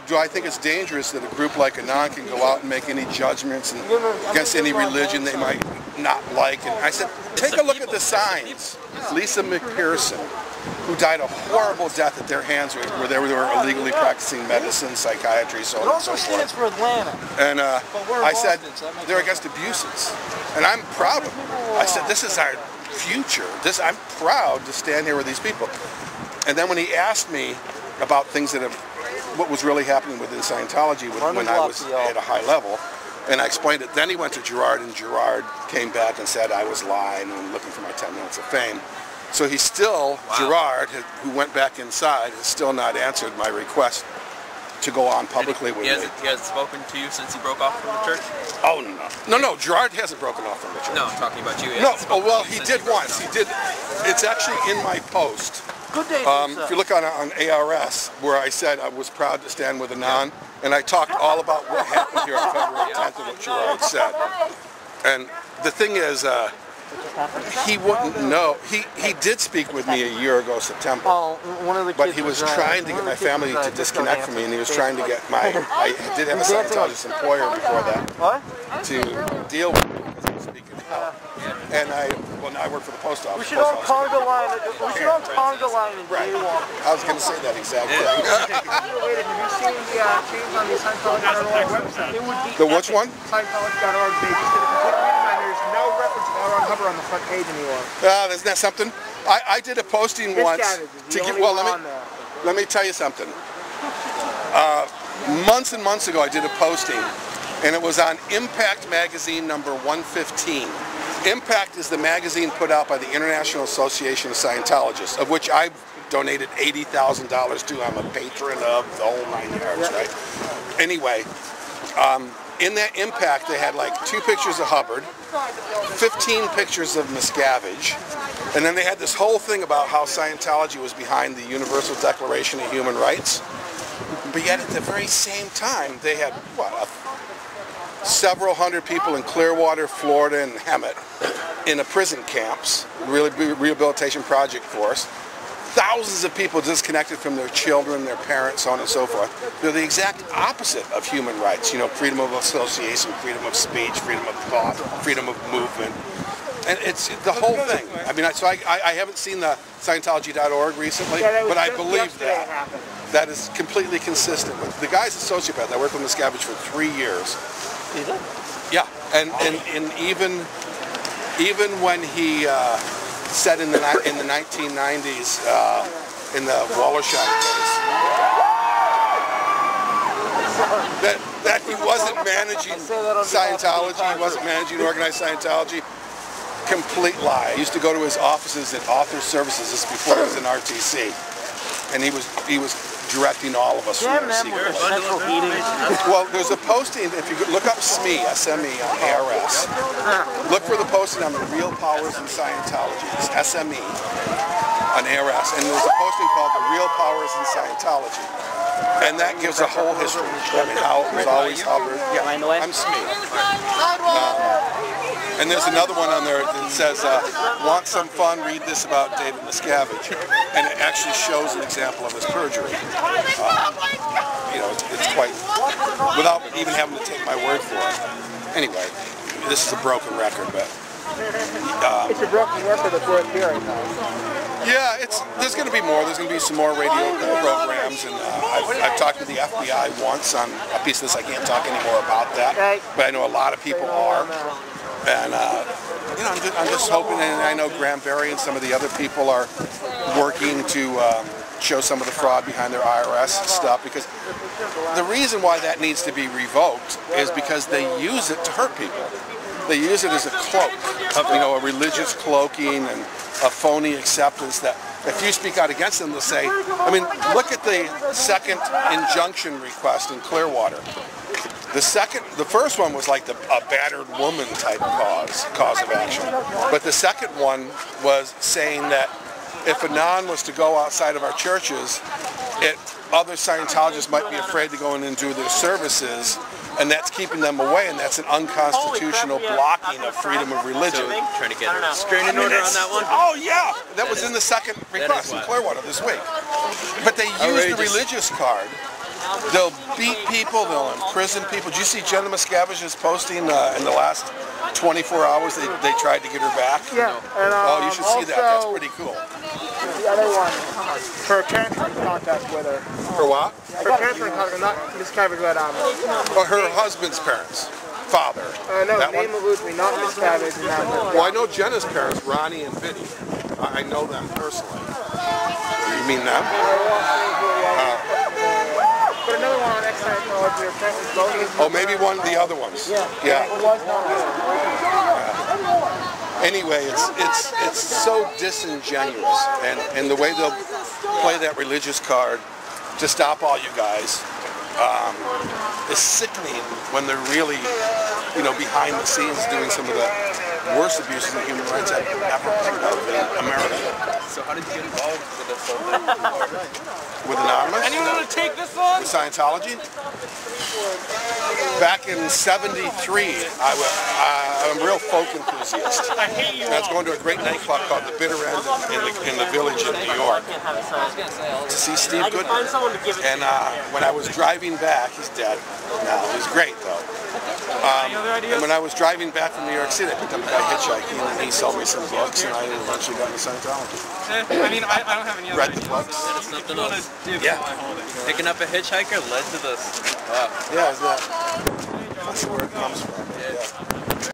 Do I think it's dangerous that a group like Anon can go out and make any judgments against any religion they might not like? And I said, take a look at the signs. Lisa McPherson, who died a horrible death at their hands where they were illegally practicing medicine, psychiatry, so on and so forth. For Atlanta. And I said, they're against abuses. And I'm proud of them. I said, this is our future. I'm proud to stand here with these people. And then when he asked me about things that what was really happening within Scientology when I was at a high level, and I explained it, then he went to Gerard, and Gerard came back and said I was lying and looking for my 10 minutes of fame. So he's still, Gerard, who went back inside, has still not answered my request to go on publicly with me. He hasn't spoken to you since he broke off from the church? Oh, no. No, Gerard hasn't broken off from the church. No, I'm talking about you. No, well, he did once. He did. It's actually in my post. Good day, if you look on ARS, where I said I was proud to stand with Anon, and I talked all about what happened here on February 10th and what Gerard said. And the thing is, he wouldn't know. He did speak with me a year ago, September. But he was trying to get my family to disconnect from me, and he was trying to get I did have a Scientologist employer before that to deal with me because I was speaking out. And now I work for the post office. We should all conga line. We should all conga line and jaywalk. I was going to say that exact thing. Have you seen the change on the Scientology.org website? The which one? Scientology.org. They just did a complete redesign. There's no reference to L. Ron Hubbard on the front page anymore. Isn't that something? I did a posting once to get. Well, let me tell you something. Months and months ago, I did a posting, and it was on Impact magazine number 115. Impact is the magazine put out by the International Association of Scientologists, of which I've donated $80,000 to. I'm a patron of the whole 9 yards, right? Anyway, in that Impact, they had like 2 pictures of Hubbard, 15 pictures of Miscavige, and then they had this whole thing about how Scientology was behind the Universal Declaration of Human Rights. But yet at the very same time, they had, several hundred people in Clearwater, Florida, and Hemet in a prison camps, rehabilitation project force. Thousands of people disconnected from their children, their parents, so on and so forth. They're the exact opposite of human rights. You know, freedom of association, freedom of speech, freedom of thought, freedom of movement. And it's the whole thing. I mean, so I haven't seen the Scientology.org recently, but I believe that. That is completely consistent with. The guy's a sociopath. I worked with Miscavige for 3 years. Yeah, and even when he said in the 1990s in the Wallerstein case that he wasn't managing Scientology, he wasn't managing organized Scientology. Complete lie. I used to go to his offices at Author Services. This before he was in RTC, and he was directing all of us from their secret. Well, there's a posting, if you look up SME, S-M-E on ARS, look for the posting on the Real Powers in Scientology. It's SME on ARS, and there's a posting called The Real Powers in Scientology. And that gives a whole history. I mean, how it was always Hubbard. Yeah, I'm SME. And there's another one on there that says, want some fun, read this about David Miscavige. And it actually shows an example of his perjury. You know, it's quite, without even having to take my word for it. Anyway, this is a broken record, but... it's a broken record that's worth hearing, yeah, there's going to be more. There's going to be some more radio programs, and I've talked to the FBI once on a piece of this. I can't talk anymore about that, but I know a lot of people are. And you know, I'm just hoping, and I know Graham Berry and some of the other people are working to show some of the fraud behind their IRS stuff, because the reason why that needs to be revoked is because they use it to hurt people. They use it as a cloak, you know, a religious cloaking and a phony acceptance that if you speak out against them, they'll say, I mean, look at the second injunction request in Clearwater. The first one was like a battered woman type cause of action. But the second one was saying that if Anon was to go outside of our churches, other Scientologists might be afraid to go in and do their services, and that's keeping them away, and that's an unconstitutional blocking of freedom of religion. So trying to get a restraining order on that one? Oh yeah, that was in the second request in Clearwater this week. But they used the religious card they'll beat people, they'll imprison people. Did you see Jenna Miscavige's posting in the last 24 hours they tried to get her back? Yeah. And, oh, you should see that. That's pretty cool. The other one, her parents were in contact with her. For what? Her parents were in contact, not Miscavige, but Or her husband's parents. Father. no, that name eludes me, not Miscavige. Well, I know Jenna's parents, Ronnie and Biddy. I know them personally. You mean them? But another one on Ex-scientologist, her parents was both. Oh, maybe one of the other ones. Yeah. It was not her. Anyway, it's so disingenuous, and the way they'll play that religious card to stop all you guys is sickening when they're really, behind the scenes doing some of the worst abuses of human rights I've ever heard of in America. So how did you get involved with this whole With Anonymous? Anyone want to take this on? With Scientology? Back in '73, I'm a real folk enthusiast. I hate you. And I was going to a great nightclub called the Bitter End in the Village in New York to see Steve Goodman. And when I was driving back, he's dead now. He's great though. And when I was driving back from New York City, I picked up a guy hitchhiking, and he sold me some books, and I eventually got into Scientology. I mean, I don't have any other Read the books. Something else. Yeah. Picking up a hitchhiker led to this. Yeah, that's where it comes from. Yeah.